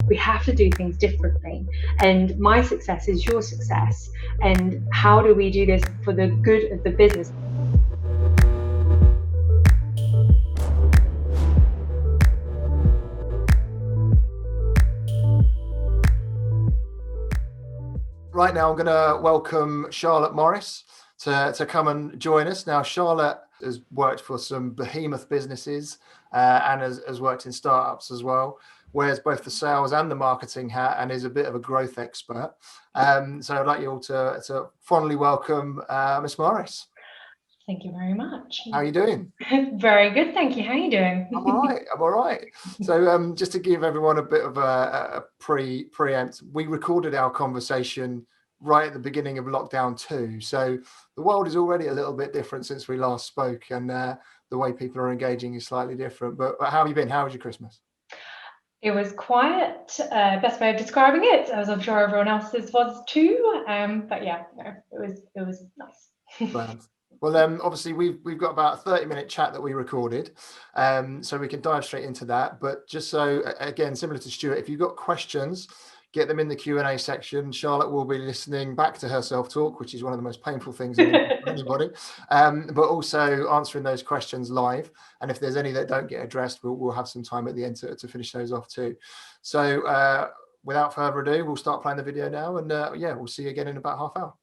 we have to do things differently. And my success is your success. And how do we do this for the good of the business? Right now, I'm going to welcome Charlotte Morris to come and join us. Now, Charlotte has worked for some behemoth businesses and has worked in startups as well, wears both the sales and the marketing hat, and is a bit of a growth expert. So I'd like you all to fondly welcome Miss Morris. Thank you very much. How are you doing? Very good, thank you. How are you doing? I'm all right. So just to give everyone a bit of a preempt, we recorded our conversation right at the beginning of lockdown 2. So the world is already a little bit different since we last spoke, and the way people are engaging is slightly different. But how have you been? How was your Christmas? It was quiet, best way of describing it, as I'm sure everyone else's was too. But yeah, no, it was nice. Grand. Well, obviously we've got about a 30-minute chat that we recorded, so we can dive straight into that. But just so, again, similar to Stuart, if you've got questions, get them in the Q&A section. Charlotte will be listening back to her self-talk, which is one of the most painful things for anybody, but also answering those questions live. And if there's any that don't get addressed, we'll have some time at the end to finish those off too. So without further ado, we'll start playing the video now, and yeah, we'll see you again in about half hour.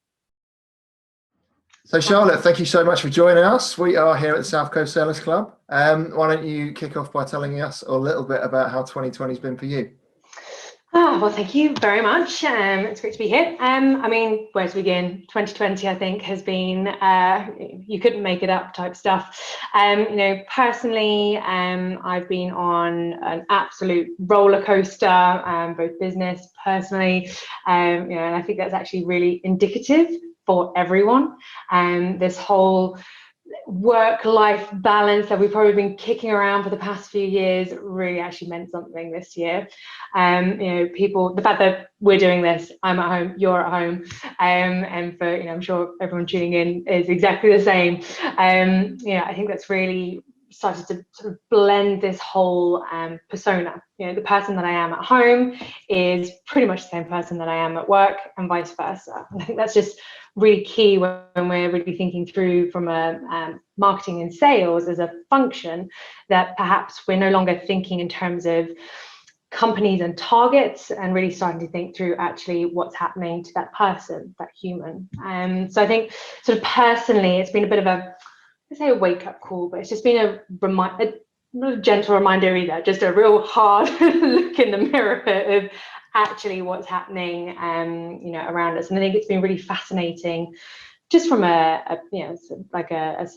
So Charlotte, thank you so much for joining us. We are here at the South Coast Sellers Club. Why don't you kick off by telling us a little bit about how 2020 has been for you? Well, thank you very much. It's great to be here. I mean, where to begin? 2020, I think, has been, you couldn't make it up type stuff. You know, personally, I've been on an absolute roller coaster, both business, personally, you know, and I think that's actually really indicative for everyone. This whole work-life balance that we've probably been kicking around for the past few years really actually meant something this year. You know, the fact that we're doing this, I'm at home, you're at home, and for, you know, I'm sure everyone tuning in is exactly the same. You know, I think that's really started to sort of blend this whole persona. You know, the person that I am at home is pretty much the same person that I am at work, and vice versa. And I think that's just really key when we're really thinking through from a marketing and sales as a function, that perhaps we're no longer thinking in terms of companies and targets, and really starting to think through actually what's happening to that person, that human. So I think sort of personally, it's been a bit of I say a wake-up call, but it's just been not a gentle reminder either, just a real hard look in the mirror of actually what's happening, you know, around us. And I think it's been really fascinating, just from a you know, like a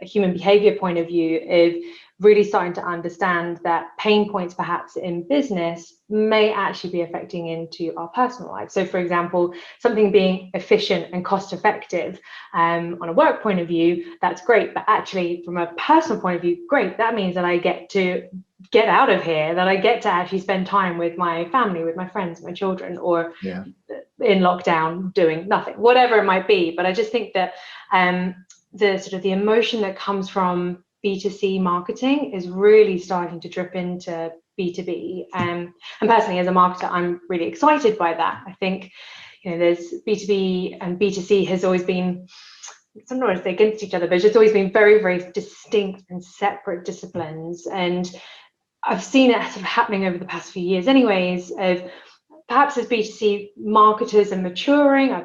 human behavior point of view, of really starting to understand that pain points perhaps in business may actually be affecting into our personal life. So for example, something being efficient and cost effective on a work point of view, that's great, but actually from a personal point of view, great, that means that I get to get out of here, that I get to actually spend time with my family, with my friends, my children, or in lockdown doing nothing, whatever it might be. But I just think that the sort of the emotion that comes from B2C marketing is really starting to drip into B2B. And personally, as a marketer, I'm really excited by that. I think, you know, there's B2B and B2C has always been, sometimes they're against each other, but it's always been very, very distinct and separate disciplines. And I've seen it sort of happening over the past few years anyways, of perhaps as B2C marketers are maturing, I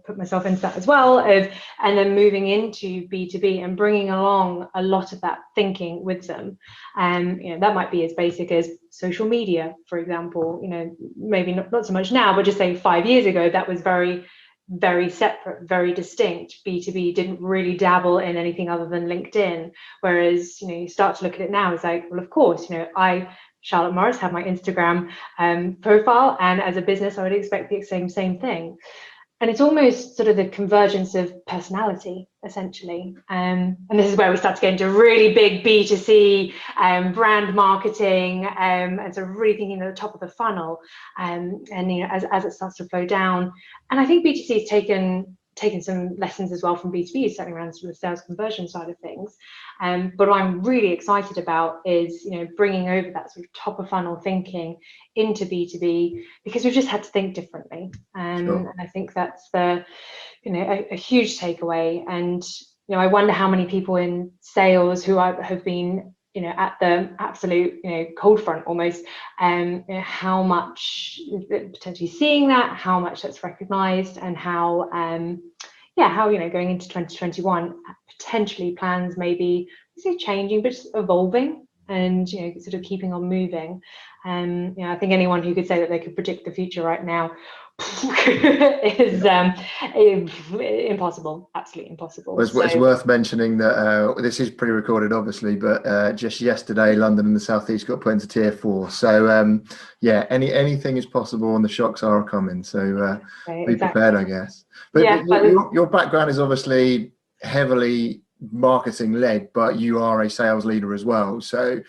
put myself into that as well, and then moving into B2B and bringing along a lot of that thinking with them. And you know, that might be as basic as social media, for example. You know, maybe not so much now, but just say 5 years ago, that was very, very separate, very distinct. B2B didn't really dabble in anything other than LinkedIn. Whereas, you know, you start to look at it now, it's like, well, of course, you know, Charlotte Morris, have my Instagram profile, and as a business, I would expect the same thing. And it's almost sort of the convergence of personality, essentially. And this is where we start to get into really big B2C brand marketing, and sort of really thinking at the top of the funnel, and you know, as it starts to flow down. And I think B2C has taken taken some lessons as well from B2B, certainly around sort of the sales conversion side of things. But what I'm really excited about is, bringing over that sort of top of funnel thinking into B2B, because we've just had to think differently. And I think that's a huge takeaway. And, I wonder how many people in sales who have been, at the absolute, cold front almost, how much potentially seeing that, how much that's recognized, and how, going into 2021, potentially plans maybe, changing, but just evolving and, sort of keeping on moving. I think anyone who could say that they could predict the future right now is impossible, absolutely impossible. It's worth mentioning that this is pre-recorded, obviously, but just yesterday, London and the South East got put into Tier 4. So, anything is possible, and the shocks are coming. So be prepared, I guess. But your background is obviously heavily marketing-led, but you are a sales leader as well. So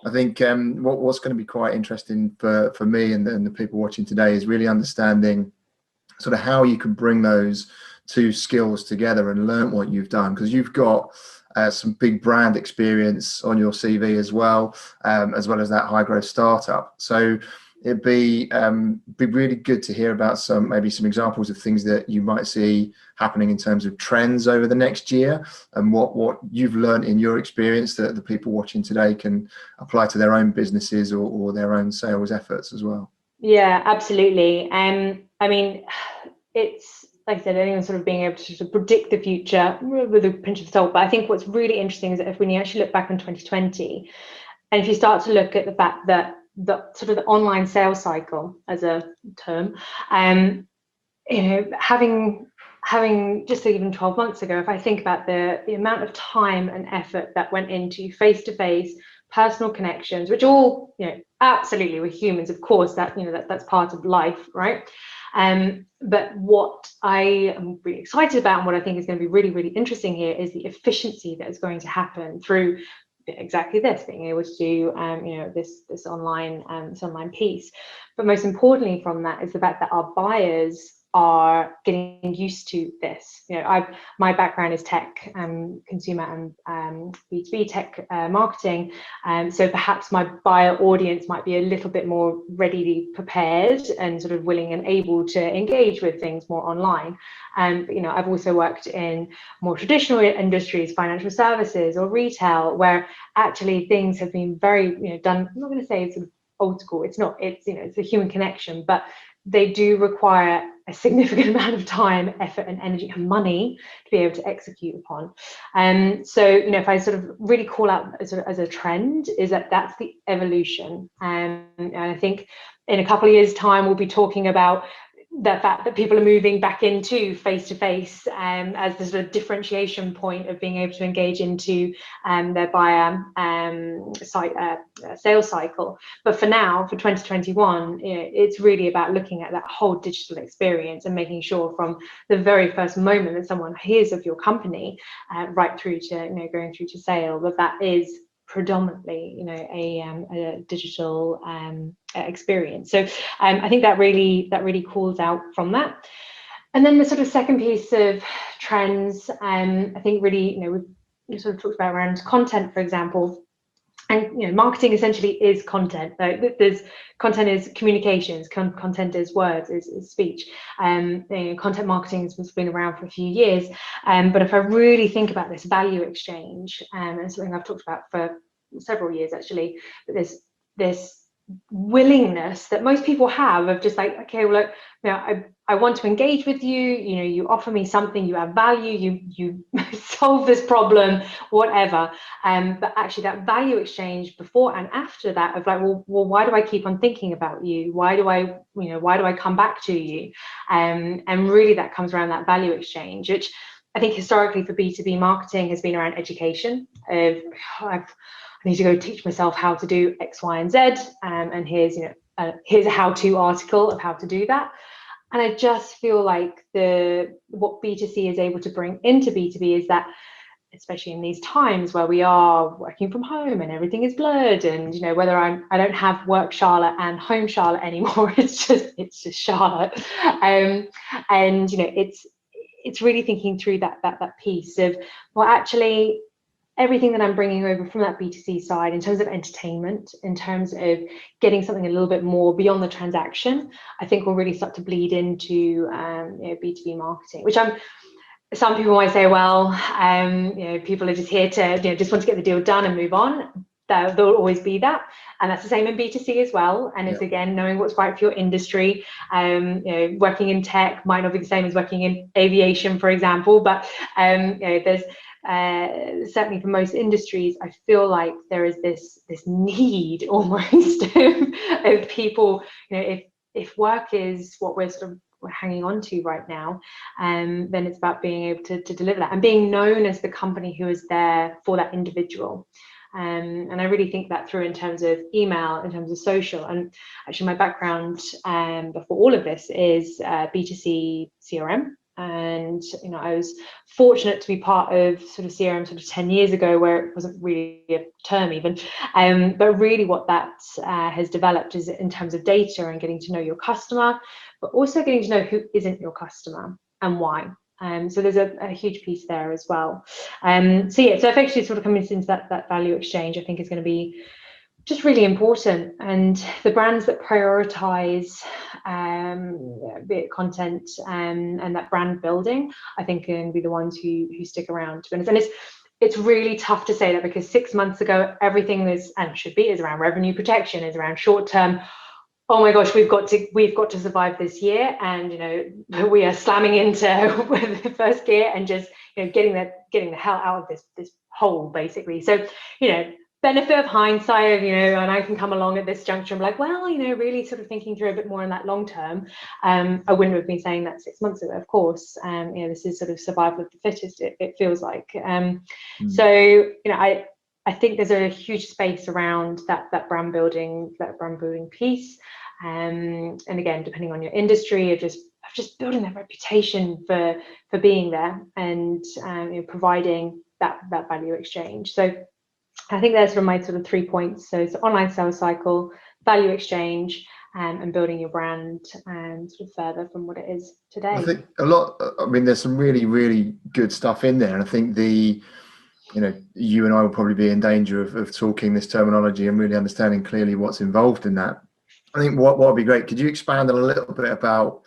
I think what's going to be quite interesting for me and the people watching today is really understanding sort of how you can bring those two skills together and learn what you've done, because you've got some big brand experience on your CV as well as that high growth startup. So it'd be really good to hear about some examples of things that you might see happening in terms of trends over the next year, and what you've learned in your experience that the people watching today can apply to their own businesses or their own sales efforts as well. Yeah, absolutely. I mean, it's like I said, anyone sort of being able to sort of predict the future with a pinch of salt. But I think what's really interesting is that when you actually look back on 2020, and if you start to look at the fact that the sort of the online sales cycle as a term, having just even 12 months ago, if I think about the amount of time and effort that went into face-to-face personal connections, which all, absolutely, we're humans, of course, that's part of life, right? But what I am really excited about, and what I think is going to be really, really interesting here, is the efficiency that is going to happen through exactly this, being able to do this online piece. But most importantly from that is the fact that our buyers are getting used to this. My background is tech, consumer and B2B tech marketing, so perhaps my buyer audience might be a little bit more readily prepared and sort of willing and able to engage with things more online. But I've also worked in more traditional industries, financial services or retail, where actually things have been very done. I'm not going to say it's sort of old school. It's not. It's it's a human connection, but they do require a significant amount of time, effort, and energy and money to be able to execute upon. So, if I sort of really call out as a trend, is that's the evolution. And I think in a couple of years' time, we'll be talking about the fact that people are moving back into face-to-face as the sort of differentiation point of being able to engage into their buyer sales cycle. But for now, for 2021, it's really about looking at that whole digital experience and making sure from the very first moment that someone hears of your company, right through to going through to sale, that is predominantly a digital experience. So I think that really calls out from that. And then the sort of second piece of trends, I think really we sort of talked about around content, for example. And marketing essentially is content. Like there's content is communications, content is words, is speech. Content marketing has been around for a few years. But if I really think about this value exchange, and something I've talked about for several years actually, that there's this willingness that most people have of just like, okay, well, look, I want to engage with you, you offer me something, you add value, you solve this problem, whatever. But actually that value exchange before and after that of like, well, why do I keep on thinking about you? Why do I come back to you? And really that comes around that value exchange, which I think historically for B2B marketing has been around education. I need to go teach myself how to do X, Y, and Z, and here's a how-to article of how to do that. And I just feel like what B2C is able to bring into B2B is that, especially in these times where we are working from home and everything is blurred, and whether I don't have work Charlotte and home Charlotte anymore, it's just Charlotte, and it's really thinking through that piece of, well, actually, everything that I'm bringing over from that B2C side in terms of entertainment, in terms of getting something a little bit more beyond the transaction, I think will really start to bleed into B2B marketing, which some people might say, well, people are just here to just want to get the deal done and move on. There'll always be that, and that's the same in B2C as well. And it's again knowing what's right for your industry. Working in tech might not be the same as working in aviation, for example, but there's certainly for most industries, I feel like there is this need almost of people. If work is what we're hanging on to right now, then it's about being able to deliver that and being known as the company who is there for that individual. And I really think that through in terms of email, in terms of social. And actually my background before all of this is B2C CRM. And I was fortunate to be part of sort of CRM 10 years ago, where it wasn't really a term even, but really what that has developed is in terms of data and getting to know your customer, but also getting to know who isn't your customer and why. So there's a huge piece there as well. So effectively sort of coming into that value exchange, I think is going to be just really important. And the brands that prioritize be it content and that brand building, I think are going to be the ones who stick around, to be honest. And it's really tough to say that, because 6 months ago everything is, and should be, is around revenue protection, is around short term. Oh my gosh, we've got to survive this year, and we are slamming into the first gear and just getting the hell out of this hole, basically. So benefit of hindsight, and I can come along at this juncture and be like, well, really sort of thinking through a bit more in that long term. I wouldn't have been saying that 6 months ago, of course. This is sort of survival of the fittest, it feels like. So I think there's a huge space around that brand building piece. And again, depending on your industry, of just building that reputation for being there and providing that value exchange. So I think those are my sort of 3 points. So it's online sales cycle, value exchange, and building your brand and sort of further from what it is today. I think there's some really, really good stuff in there. And I think you and I will probably be in danger of talking this terminology and really understanding clearly what's involved in that. I think what would be great, could you expand a little bit about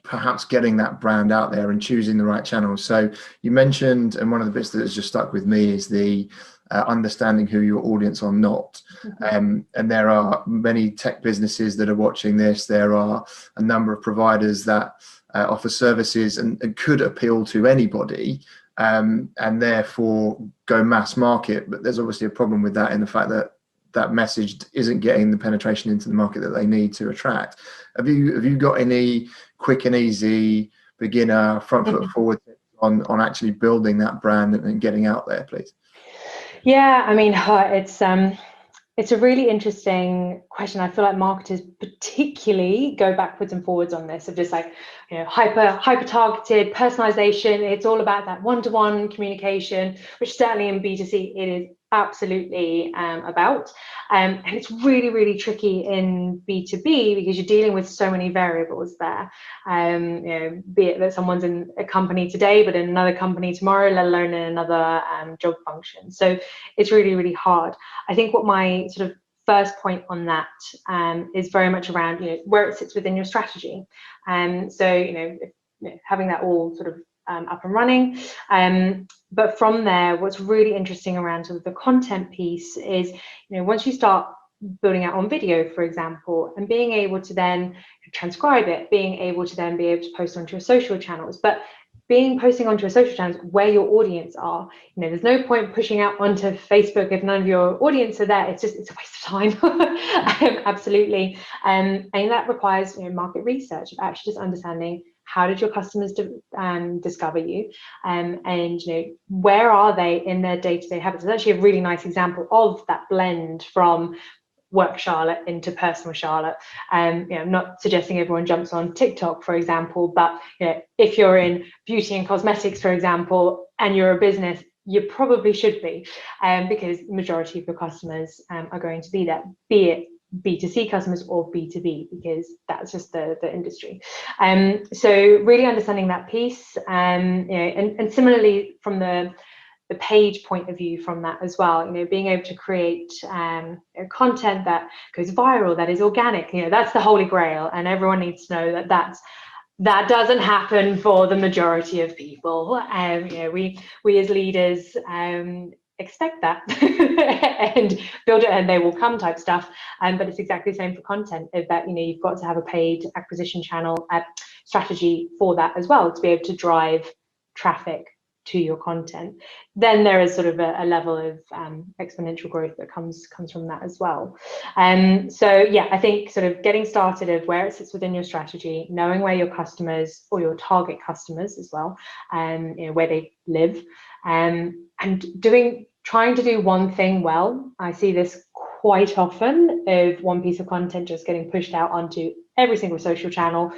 perhaps getting that brand out there and choosing the right channels? So you mentioned, and one of the bits that has just stuck with me is the understanding who your audience are not. And there are many tech businesses that are watching this. There are a number of providers that offer services and could appeal to anybody, and therefore go mass market. But there's obviously a problem with that, in the fact that that message isn't getting the penetration into the market that they need to attract. Have you got any quick and easy beginner front foot forward on actually building that brand and getting out there, please? Yeah, it's a really interesting question. I feel like marketers particularly go backwards and forwards on this, of just like, hyper targeted personalization. It's all about that one-to-one communication, which certainly in B2C it is absolutely about. And it's really, really tricky in B2B because you're dealing with so many variables there. Be it that someone's in a company today, but in another company tomorrow, let alone in another job function. So it's really, really hard. I think what my sort of first point on that is very much around, where it sits within your strategy. So, having that all sort of up and running. But from there, what's really interesting around sort of the content piece is, once you start building out on video, for example, and being able to then transcribe it, being able to then be able to post onto your social channels, but posting onto your social channels where your audience are. There's no point pushing out onto Facebook if none of your audience are there. It's a waste of time. Absolutely. And that requires market research, of actually just understanding, how did your customers discover you, and where are they in their day-to-day habits? It's actually a really nice example of that blend from work Charlotte into personal Charlotte. Not suggesting everyone jumps on TikTok, for example, but if you're in beauty and cosmetics, for example, and you're a business, you probably should be, because the majority of your customers are going to be there, be it B2C customers or B2B, because that's just the industry. So really understanding that piece, and similarly from the page point of view from that as well, being able to create content that goes viral, that is organic, that's the holy grail, and everyone needs to know that doesn't happen for the majority of people. We as leaders expect that and build it and they will come type stuff, but it's exactly the same for content, is that you've got to have a paid acquisition channel strategy for that as well, to be able to drive traffic to your content. Then there is sort of a level of exponential growth that comes from that as well. So yeah, I think sort of getting started of where it sits within your strategy, knowing where your customers or your target customers as well, where they live, and trying to do one thing well. I see this quite often, of one piece of content just getting pushed out onto every single social channel,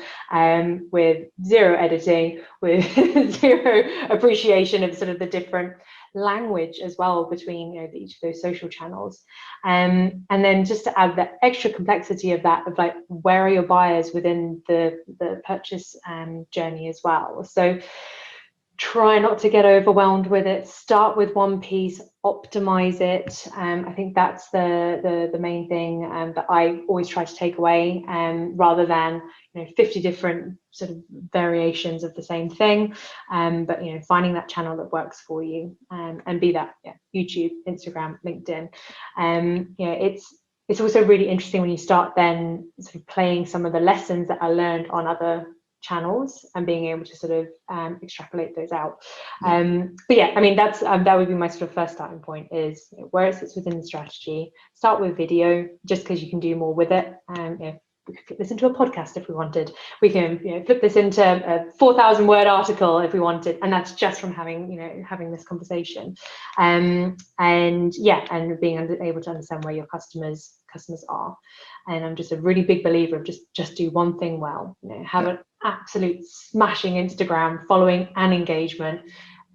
with zero editing, with zero appreciation of sort of the different language as well between each of those social channels, and then just to add the extra complexity of that, of like, where are your buyers within the purchase journey as well. So try not to get overwhelmed with it. Start with one piece, optimize it. I think that's the main thing that I always try to take away, rather than 50 different sort of variations of the same thing. But finding that channel that works for you, and be that YouTube, Instagram, LinkedIn. It's also really interesting when you start then sort of playing some of the lessons that I learned on other channels and being able to sort of extrapolate those out. But yeah, I mean, that's that would be my sort of first starting point, is where it sits within the strategy. Start with video, just because you can do more with it. We could flip this into a podcast if we wanted. We can flip this into a 4,000 word article if we wanted, and that's just from having having this conversation. And being able to understand where your customers are. And I'm just a really big believer of just do one thing well. Have an absolute smashing Instagram following and engagement,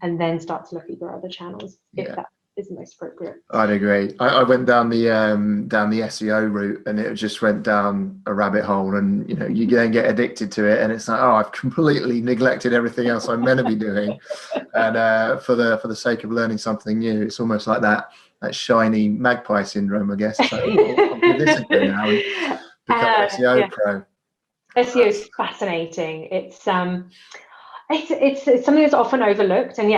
and then start to look at your other channels if that is the most appropriate. I'd agree. I went down the SEO route, and it just went down a rabbit hole, and you then get addicted to it, and it's like, oh, I've completely neglected everything else I'm meant to be doing, and for the sake of learning something new, it's almost like that shiny magpie syndrome, I guess. It's like, oh, I'll give this a go now and become an SEO pro. SEO is fascinating. It's something that's often overlooked, and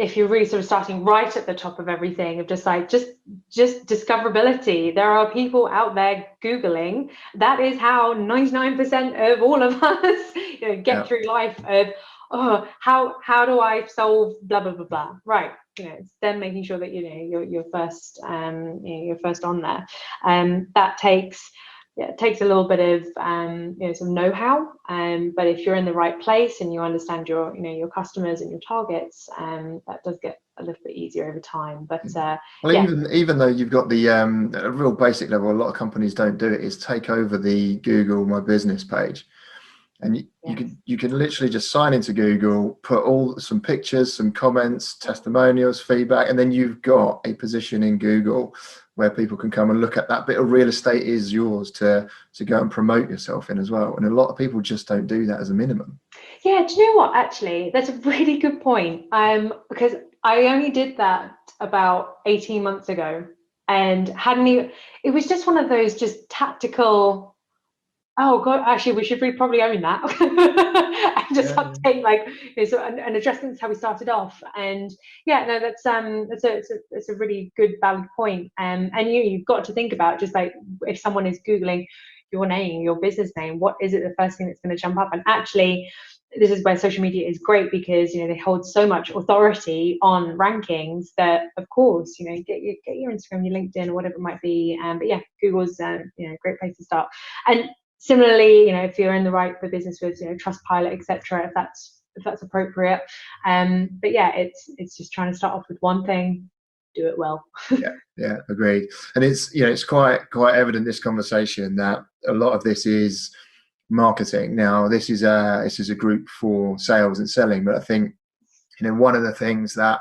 if you're really sort of starting right at the top of everything, of just discoverability, there are people out there Googling. That is how 99% of all of us get through life. Of how do I solve blah blah blah blah, right? It's then making sure that you're first on there, that takes a little bit of some know-how, but if you're in the right place and you understand your customers and your targets, that does get a little bit easier over time. But even though you've got the a real basic level, a lot of companies don't do it, is take over the Google My Business page. And you can literally just sign into Google, put some pictures, some comments, testimonials, feedback, and then you've got a position in Google where people can come and look at that bit of real estate is yours to go and promote yourself in as well. And a lot of people just don't do that as a minimum. Yeah, do you know what? Actually, that's a really good point. Because I only did that about 18 months ago, and it was just one of those just tactical, oh god, actually we should probably own that and just update and address things how we started off. And that's a really good valid point. And you've got to think about, just like, if someone is Googling your name, your business name, what is it the first thing that's going to jump up? And actually, this is where social media is great, because they hold so much authority on rankings that, of course, get your Instagram, your LinkedIn, or whatever it might be. But Google's a great place to start. And similarly, if you're in the business with Trustpilot, etc., if that's appropriate. But it's just trying to start off with one thing, do it well. yeah, agreed. And it's quite evident, this conversation, that a lot of this is marketing. Now, this is a group for sales and selling, but I think one of the things that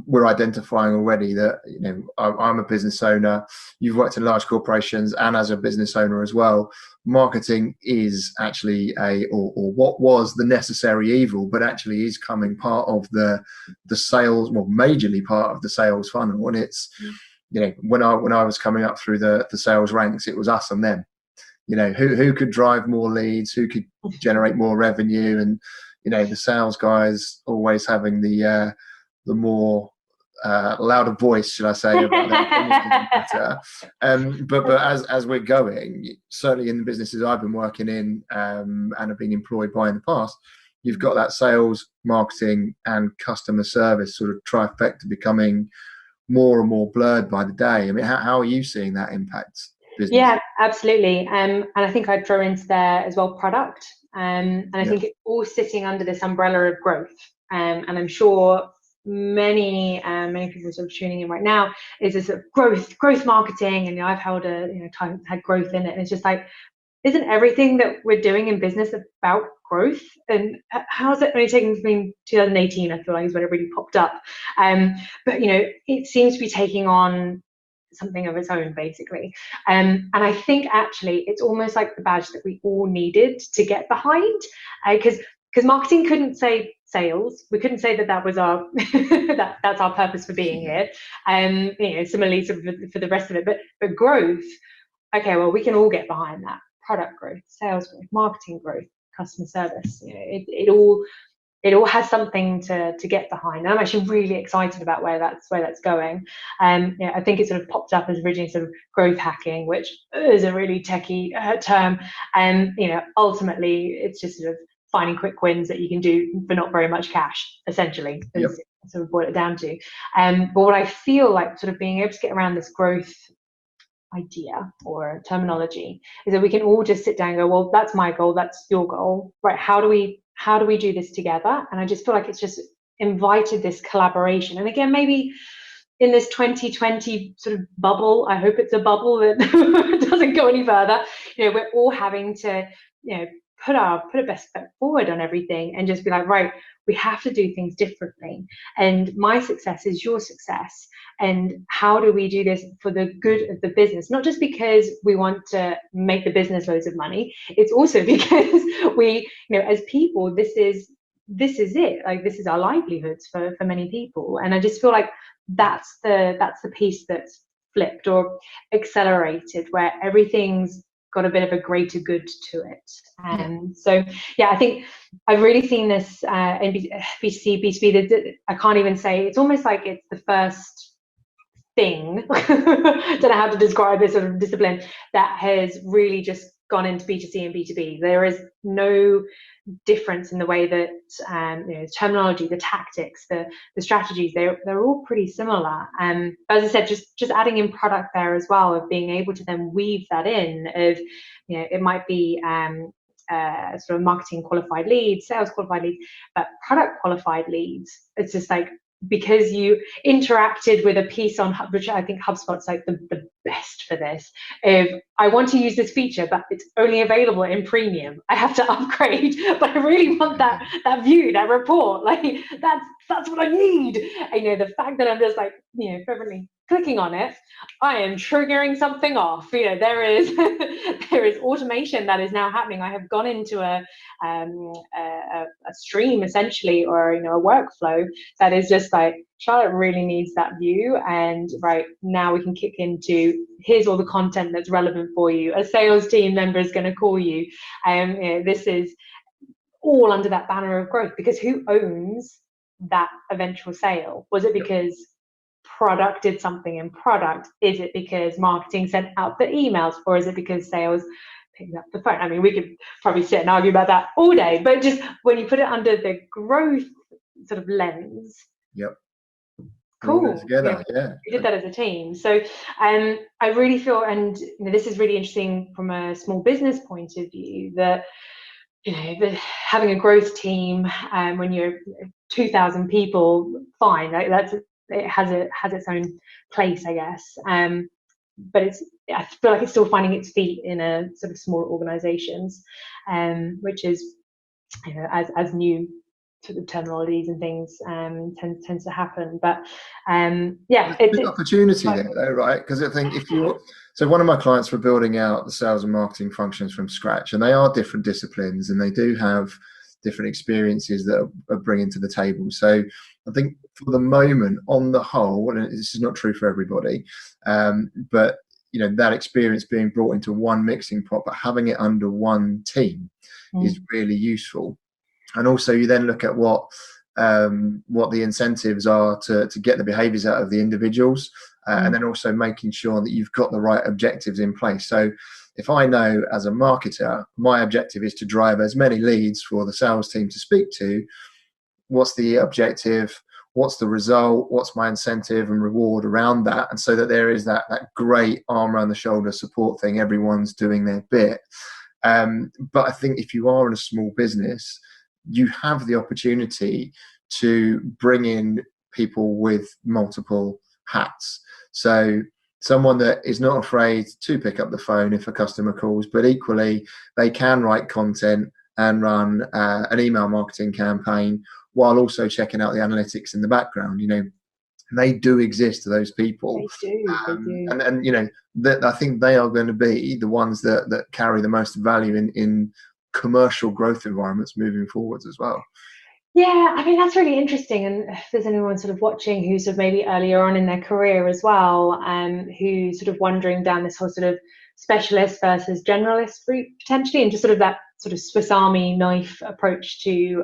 we're identifying already that, you know, I'm a business owner, you've worked in large corporations, and as a business owner as well, marketing is actually or what was the necessary evil, but actually is coming part of the sales, well, majorly part of the sales funnel. And it's, you know, when I was coming up through the sales ranks, it was us and them. You know, who could drive more leads, who could generate more revenue, and, you know, the sales guys always having the more louder voice, should I say, about that. But as we're going, certainly in the businesses I've been working in and have been employed by in the past, you've got that sales, marketing, and customer service sort of trifecta becoming more and more blurred by the day. I mean, how are you seeing that impact business? Yeah, absolutely. And I think I'd throw into there as well product. And I think it's all sitting under this umbrella of growth. And I'm sure many people sort of tuning in right now is this sort of growth marketing. And, you know, I've held had growth in it. And it's just like, isn't everything that we're doing in business about growth? And how's it only taken between 2018, I feel like, is when it really popped up. But, you know, it seems to be taking on something of its own, basically. And I think actually it's almost like the badge that we all needed to get behind, because marketing couldn't say sales. We couldn't say that was our that's our purpose for being here. You know, similarly for the rest of it, but growth, okay, well, we can all get behind that. Product growth, sales growth, marketing growth, customer service. You know, it all has something to get behind. And I'm actually really excited about where that's going. You know, I think it sort of popped up as originally sort of growth hacking, which is a really techie term. And, you know, ultimately it's just sort of finding quick wins that you can do for not very much cash, essentially, is sort of boil it down to. But what I feel like sort of being able to get around this growth idea or terminology is that we can all just sit down and go, well, that's my goal, that's your goal, right? How do we do this together? And I just feel like it's just invited this collaboration. And again, maybe in this 2020 sort of bubble, I hope it's a bubble that doesn't go any further. You know, we're all having to, you know, put a best foot forward on everything and just be like, right, we have to do things differently. And my success is your success. And how do we do this for the good of the business? Not just because we want to make the business loads of money. It's also because we, you know, as people, this is it. Like, this is our livelihoods for many people. And I just feel like that's the piece that's flipped or accelerated, where everything's got a bit of a greater good to it. And so, yeah, I think I've really seen this in B2C, B2B, that I can't even say, it's almost like it's the first thing, don't know how to describe this sort of discipline, that has really just gone into B2C and B2B. There is no difference in the way that you know, terminology, the tactics, the strategies, they're all pretty similar. As I said, just adding in product there as well, of being able to then weave that in, of, you know, it might be sort of marketing qualified leads, sales qualified leads, but product qualified leads. It's just like, because you interacted with a piece on, which I think HubSpot's like the best for this. If I want to use this feature, but it's only available in premium, I have to upgrade, but I really want that view, that report. Like, that's what I need. And, you know, the fact that I'm just like, you know, fervently clicking on it, I am triggering something off. You know, there is there is automation that is now happening. I have gone into a stream, essentially, or, you know, a workflow that is just like, Charlotte really needs that view, and right now we can kick into, here's all the content that's relevant for you. A sales team member is going to call you. You know, this is all under that banner of growth, because who owns that eventual sale? Was it because product did something in product? Is it because marketing sent out the emails? Or is it because sales picked up the phone? I mean, we could probably sit and argue about that all day, but just when you put it under the growth sort of lens, cool. Together, we did that as a team. So I really feel, and, you know, this is really interesting from a small business point of view, that, you know, having a growth team when you're 2,000 people, fine, right? It has its own place, I guess. But I feel like it's still finding its feet in a sort of smaller organizations, which is, you know, as new sort of terminologies and things tends to happen. But yeah, it's an opportunity there though, right? Because I think if you're, so one of my clients were building out the sales and marketing functions from scratch, and they are different disciplines and they do have different experiences that are bringing to the table. So I think for the moment, on the whole, and this is not true for everybody, but that experience being brought into one mixing pot, but having it under one team is really useful. And also you then look at what the incentives are to get the behaviors out of the individuals, and then also making sure that you've got the right objectives in place. So if I know as a marketer, my objective is to drive as many leads for the sales team to speak to, what's the objective? What's the result? What's my incentive and reward around that? And so that there is that great arm around the shoulder support thing, everyone's doing their bit. But I think if you are in a small business, you have the opportunity to bring in people with multiple hats. So someone that is not afraid to pick up the phone if a customer calls, but equally they can write content and run an email marketing campaign while also checking out the analytics in the background. They do exist, those people. They do. And that I think they are going to be the ones that carry the most value in commercial growth environments moving forwards as well. Yeah, I mean, that's really interesting. And if there's anyone sort of watching who's sort of maybe earlier on in their career as well, who's sort of wandering down this whole sort of specialist versus generalist route potentially, and just sort of that sort of Swiss Army knife approach to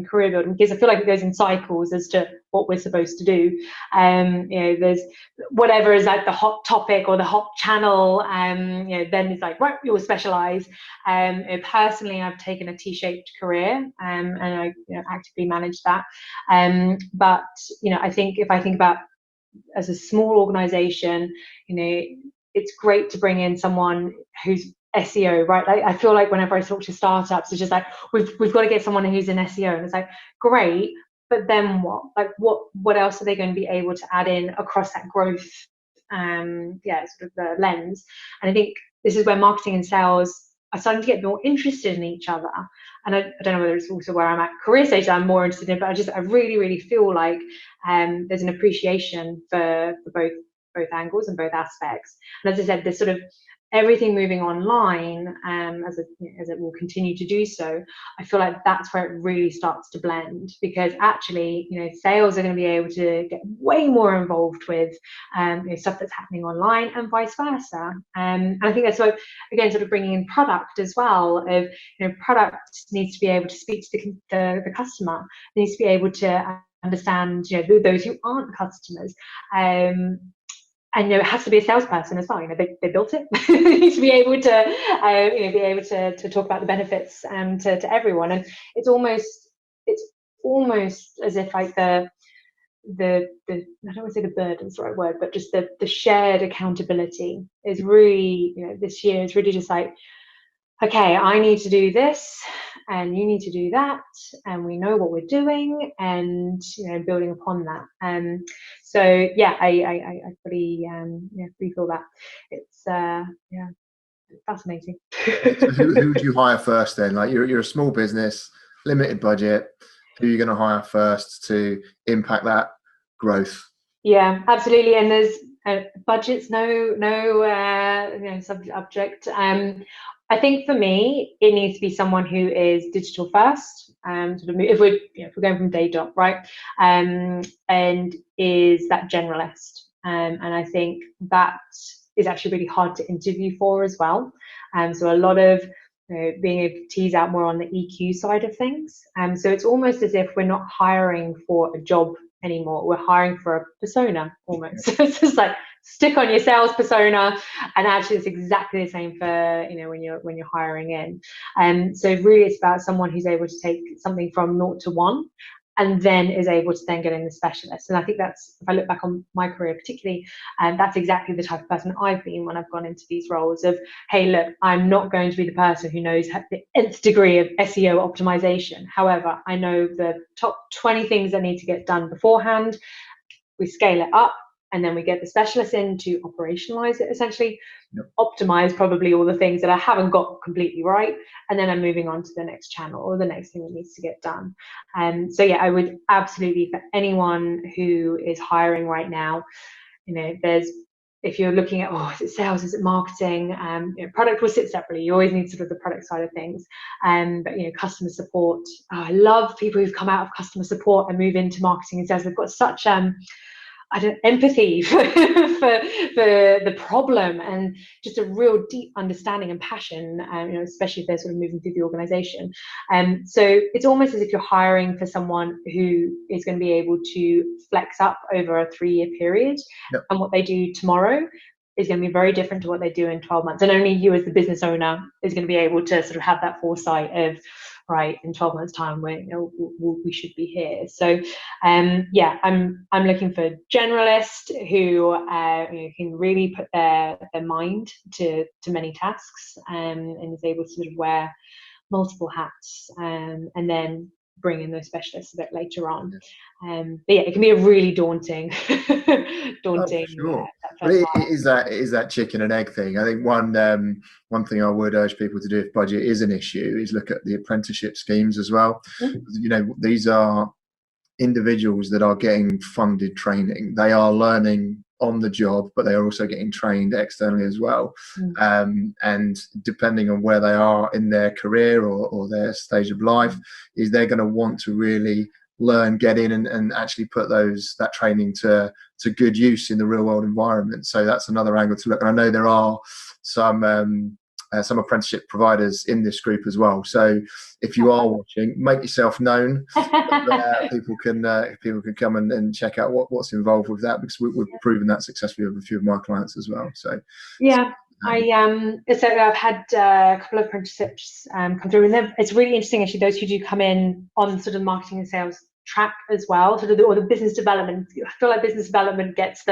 career building, because I feel like it goes in cycles as to what we're supposed to do. There's whatever is like the hot topic or the hot channel, then it's like, right, you'll specialize. Personally, I've taken a T-shaped career, and I actively manage that. But I think if I think about as a small organization, it's great to bring in someone who's SEO, right? Like, I feel like whenever I talk to startups, it's just like we've got to get someone who's in SEO, and it's like, great, but then what? Like what else are they going to be able to add in across that growth sort of the lens? And I think this is where marketing and sales are starting to get more interested in each other. And I don't know whether it's also where I'm at career stage I'm more interested in, but I really feel like there's an appreciation for both angles and both aspects. And as I said, there's sort of everything moving online, as it will continue to do so. I feel like that's where it really starts to blend, because actually, sales are going to be able to get way more involved with stuff that's happening online, and vice versa. And I think that's why, again, sort of bringing in product as well. Of product needs to be able to speak to the customer. It needs to be able to understand those who aren't customers. And it has to be a salesperson as well. They built it. They need to be able to, be able to talk about the benefits to everyone. And it's almost as if like the I don't want to say the burden's the right word, but just the shared accountability is really, this year is really just like, okay, I need to do this, and you need to do that, and we know what we're doing, and building upon that. So yeah, I fully feel that. It's fascinating. So who do you hire first then? Like you're a small business, limited budget. Who are you going to hire first to impact that growth? Yeah, absolutely. And there's budgets, no subject. I think for me, it needs to be someone who is digital first. If we're going from day dot, right, and is that generalist. And I think that is actually really hard to interview for as well. So a lot of being able to tease out more on the EQ side of things. So it's almost as if we're not hiring for a job anymore. We're hiring for a persona almost. So it's just like, stick on your sales persona, and actually it's exactly the same for when you're hiring in. And so really it's about someone who's able to take something from 0 to 1, and then is able to then get in the specialist. And I think that's, if I look back on my career particularly, that's exactly the type of person I've been when I've gone into these roles of, hey, look, I'm not going to be the person who knows the nth degree of SEO optimization. However, I know the top 20 things that need to get done beforehand. We scale it up, and then we get the specialists in to operationalize it, essentially. Optimize probably all the things that I haven't got completely right, and then I'm moving on to the next channel or the next thing that needs to get done. So yeah, I would absolutely, for anyone who is hiring right now, if you're looking at, is it sales, is it marketing, product will sit separately. You always need sort of the product side of things, but customer support. I love people who've come out of customer support and move into marketing and sales. They've got such empathy for the problem, and just a real deep understanding and passion, especially if they're sort of moving through the organization. So it's almost as if you're hiring for someone who is going to be able to flex up over a 3-year period. Yep. And what they do tomorrow is going to be very different to what they do in 12 months. And only you as the business owner is going to be able to sort of have that foresight of, right, in 12 months time we should be here. So yeah, I'm looking for generalists who can really put their mind to many tasks, and is able to sort of wear multiple hats, and then bring in those specialists a bit later on. But yeah, it can be a really daunting Sure. But it is that chicken and egg thing. I think one thing I would urge people to do if budget is an issue is look at the apprenticeship schemes as well. These are individuals that are getting funded training. They are learning on the job, but they are also getting trained externally as well. And depending on where they are in their career or their stage of life, is they're going to want to really learn, get in and actually put that training to good use in the real world environment. So that's another angle to look. And I know there are some apprenticeship providers in this group as well. So if you are watching, make yourself known. People can come and check out what's involved with that, because we've proven that successfully with a few of my clients as well. So yeah. I've had a couple of apprenticeships come through, and it's really interesting actually, those who do come in on sort of marketing and sales track as well, sort of or the business development. I feel like business development gets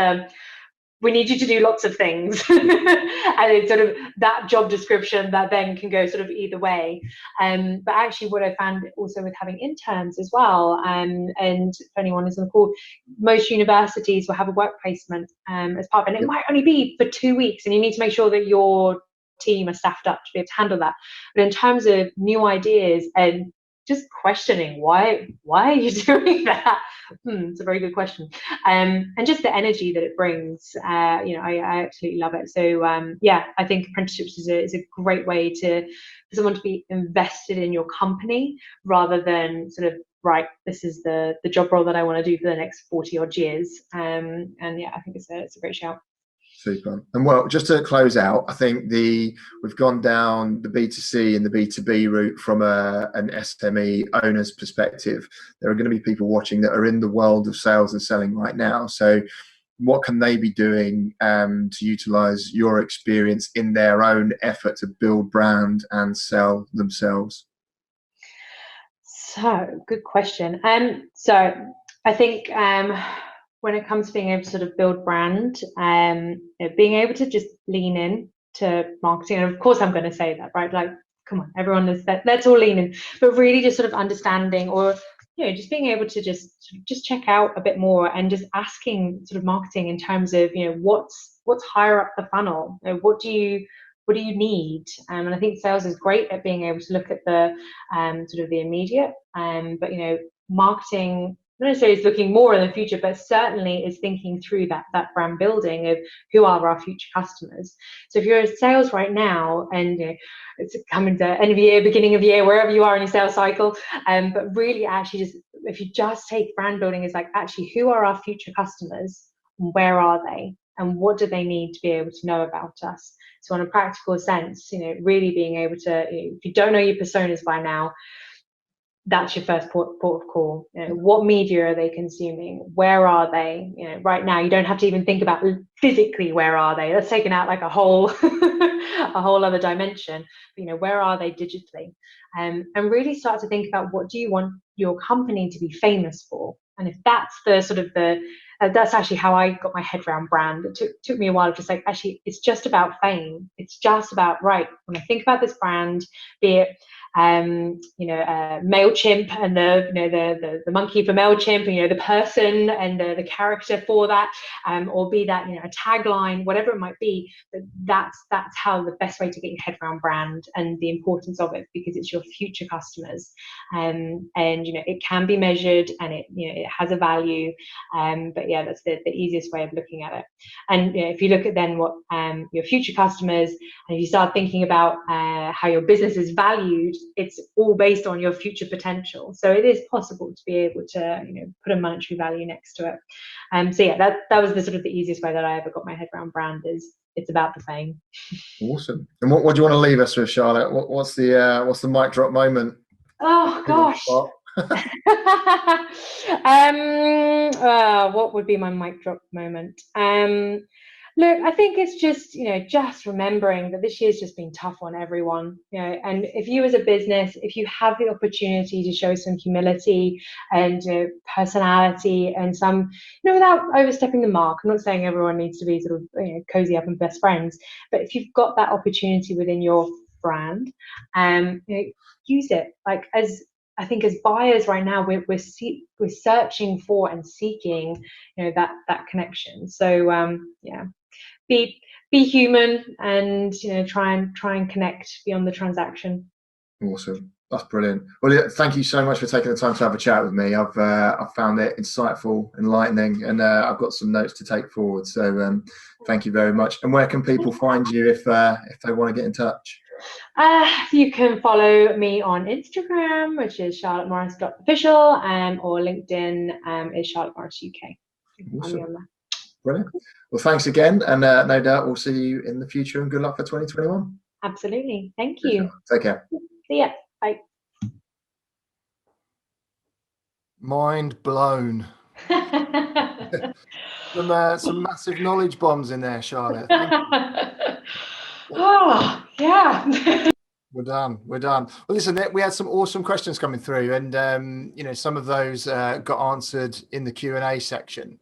we need you to do lots of things, and it's sort of that job description that then can go sort of either way. But actually what I found also with having interns as well, and for anyone who's on the call, most universities will have a work placement as part of it, and it might only be for 2 weeks, and you need to make sure that your team are staffed up to be able to handle that. But in terms of new ideas and just questioning why are you doing that? It's a very good question. And just the energy that it brings, I absolutely love it. So yeah, I think apprenticeships is a great way for someone to be invested in your company, rather than sort of, right, this is the job role that I want to do for the next 40 odd years. And yeah, I think it's a great shout. Super. And well, just to close out, I think we've gone down the B2C and the B2B route from an SME owner's perspective. There are going to be people watching that are in the world of sales and selling right now. So what can they be doing to utilize your experience in their own effort to build brand and sell themselves? So good question. So I think when it comes to being able to sort of build brand, being able to just lean in to marketing, and of course I'm going to say that, right? Like, come on, everyone is that. Let's all lean in, but really just sort of understanding, or just being able to just check out a bit more, and just asking sort of marketing in terms of what's higher up the funnel. What do you need? And I think sales is great at being able to look at the sort of the immediate, but marketing not necessarily is looking more in the future, but certainly is thinking through that brand building of who are our future customers. So if you're in sales right now, and it's coming to end of year, beginning of year, wherever you are in your sales cycle, but really actually just, if you just take brand building as like, actually, who are our future customers, where are they, and what do they need to be able to know about us? So in a practical sense, really being able to, if you don't know your personas by now, that's your first port of call. What media are they consuming? Where are they? Right now, you don't have to even think about physically where are they. That's taken out like a whole a whole other dimension. But, where are they digitally? And really start to think about, what do you want your company to be famous for? And if that's the sort of the that's actually how I got my head around brand. It took me a while, just like, actually, it's just about fame. It's just about, right, when I think about this brand, be it MailChimp and the monkey for MailChimp, the person and the character for that, or be that a tagline, whatever it might be. But that's how the best way to get your head around brand and the importance of it, because it's your future customers, and it can be measured, and it has a value. But yeah, that's the easiest way of looking at it. And if you look at then what your future customers, and if you start thinking about how your business is valued, it's all based on your future potential. So it is possible to be able to put a monetary value next to it. So yeah, that was the sort of the easiest way that I ever got my head around brand. Is it's about the fame. Awesome. And what do you want to leave us with, Charlotte? What's the mic drop moment? Oh gosh. What would be my mic drop moment? Look, I think it's just remembering that this year's just been tough on everyone, and if you as a business, if you have the opportunity to show some humility and personality and some, without overstepping the mark. I'm not saying everyone needs to be sort of cozy up and best friends, but if you've got that opportunity within your brand, use it. Like, I think as buyers right now, we're searching for and seeking, that connection. So be human, and try and connect beyond the transaction. Awesome. That's brilliant. Well, yeah, thank you so much for taking the time to have a chat with me. I've found it insightful, enlightening, and I've got some notes to take forward. So thank you very much. And where can people find you if they want to get in touch? You can follow me on Instagram, which is charlottemorris.official, or LinkedIn is Charlotte Morris UK. Awesome. Brilliant. Well, thanks again, and no doubt we'll see you in the future, and good luck for 2021. Absolutely. Thank you. Take care. See ya. Bye. Mind blown. Some massive knowledge bombs in there, Charlotte. Oh, yeah. We're done. Well, listen, we had some awesome questions coming through, and some of those got answered in the Q&A section.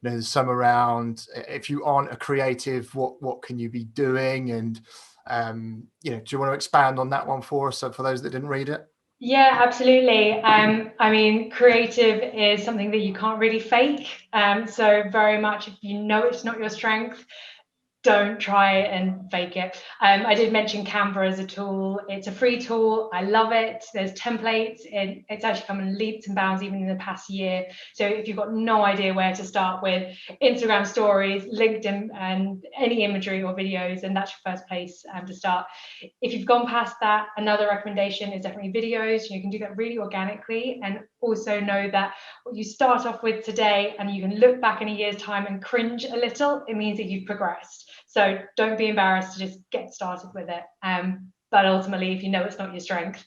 There's some around, if you aren't a creative, what can you be doing? And do you want to expand on that one for us, so for those that didn't read it? Yeah, absolutely. I mean, creative is something that you can't really fake. So very much, if it's not your strength, don't try and fake it. I did mention Canva as a tool. It's a free tool. I love it. There's templates. It's actually come in leaps and bounds even in the past year. So if you've got no idea where to start with Instagram stories, LinkedIn, and any imagery or videos, and that's your first place to start. If you've gone past that, another recommendation is definitely videos. You can do that really organically, and also know that what you start off with today and you can look back in a year's time and cringe a little, it means that you've progressed. So don't be embarrassed to just get started with it. But ultimately, if it's not your strength,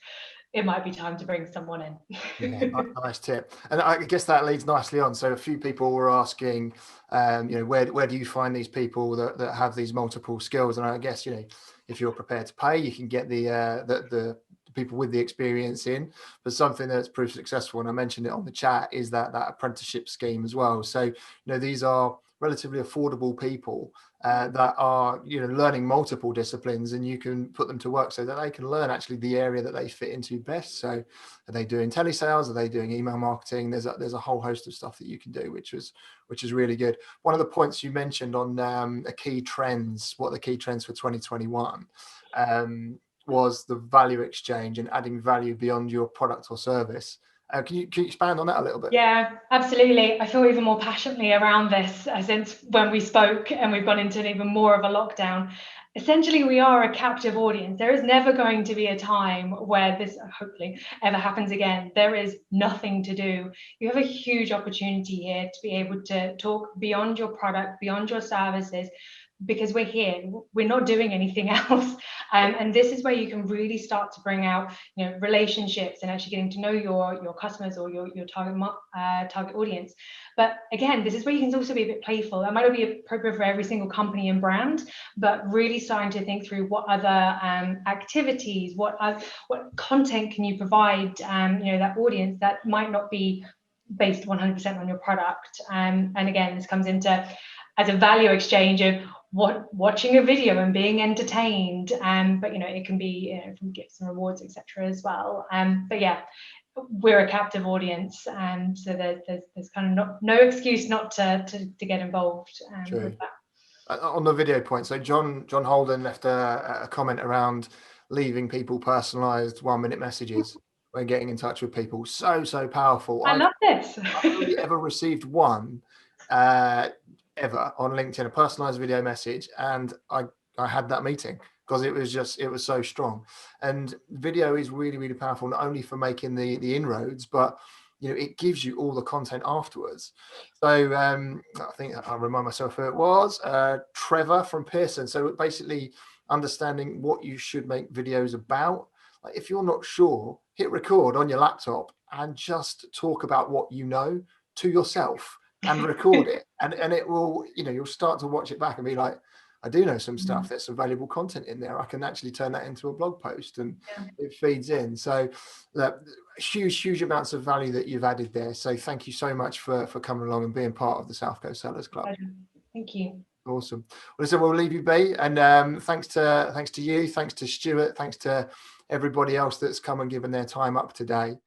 it might be time to bring someone in. Yeah, nice tip. And I guess that leads nicely on. So a few people were asking, where do you find these people that have these multiple skills? And I guess, if you're prepared to pay, you can get the people with the experience in. But something that's proved successful, and I mentioned it on the chat, is that apprenticeship scheme as well. So these are relatively affordable people that are learning multiple disciplines, and you can put them to work so that they can learn actually the area that they fit into best. So are they doing telesales? Are they doing email marketing? There's a whole host of stuff that you can do, which is really good. One of the points you mentioned on what the key trends for 2021 was the value exchange and adding value beyond your product or service. Can you expand on that a little bit? Yeah, absolutely. I feel even more passionately around this since when we spoke, and we've gone into even more of a lockdown. Essentially, we are a captive audience. There is never going to be a time where this hopefully ever happens again. There is nothing to do. You have a huge opportunity here to be able to talk beyond your product, beyond your services, because we're here. We're not doing anything else. And this is where you can really start to bring out relationships and actually getting to know your customers or your target audience. But again, this is where you can also be a bit playful. That might not be appropriate for every single company and brand, but really starting to think through what other activities, what content can you provide that audience that might not be based 100% on your product. And again, this comes into as a value exchange of watching a video and being entertained. But it can be from gifts and rewards, etc. as well. But yeah, we're a captive audience, and so there's kind of no excuse not to get involved with that. On the video point, so John Holden left a comment around leaving people personalized 1-minute messages when getting in touch with people. So powerful. I love this. I've only ever received one ever on LinkedIn, a personalized video message, and I had that meeting because it was so strong. And video is really, really powerful, not only for making the inroads, but it gives you all the content afterwards. So I think I'll remind myself who it was, Trevor from Pearson. So basically understanding what you should make videos about. Like if you're not sure, hit record on your laptop and just talk about what you know to yourself and record it. And it will, you'll start to watch it back and be like, I do know some stuff. There's some valuable content in there. I can actually turn that into a blog post, and it feeds in. So huge amounts of value that you've added there. So thank you so much for coming along and being part of the South Coast Sellers Club. Thank you. Awesome. Well, so we'll leave you be. And thanks to you, thanks to Stuart, thanks to everybody else that's come and given their time up today.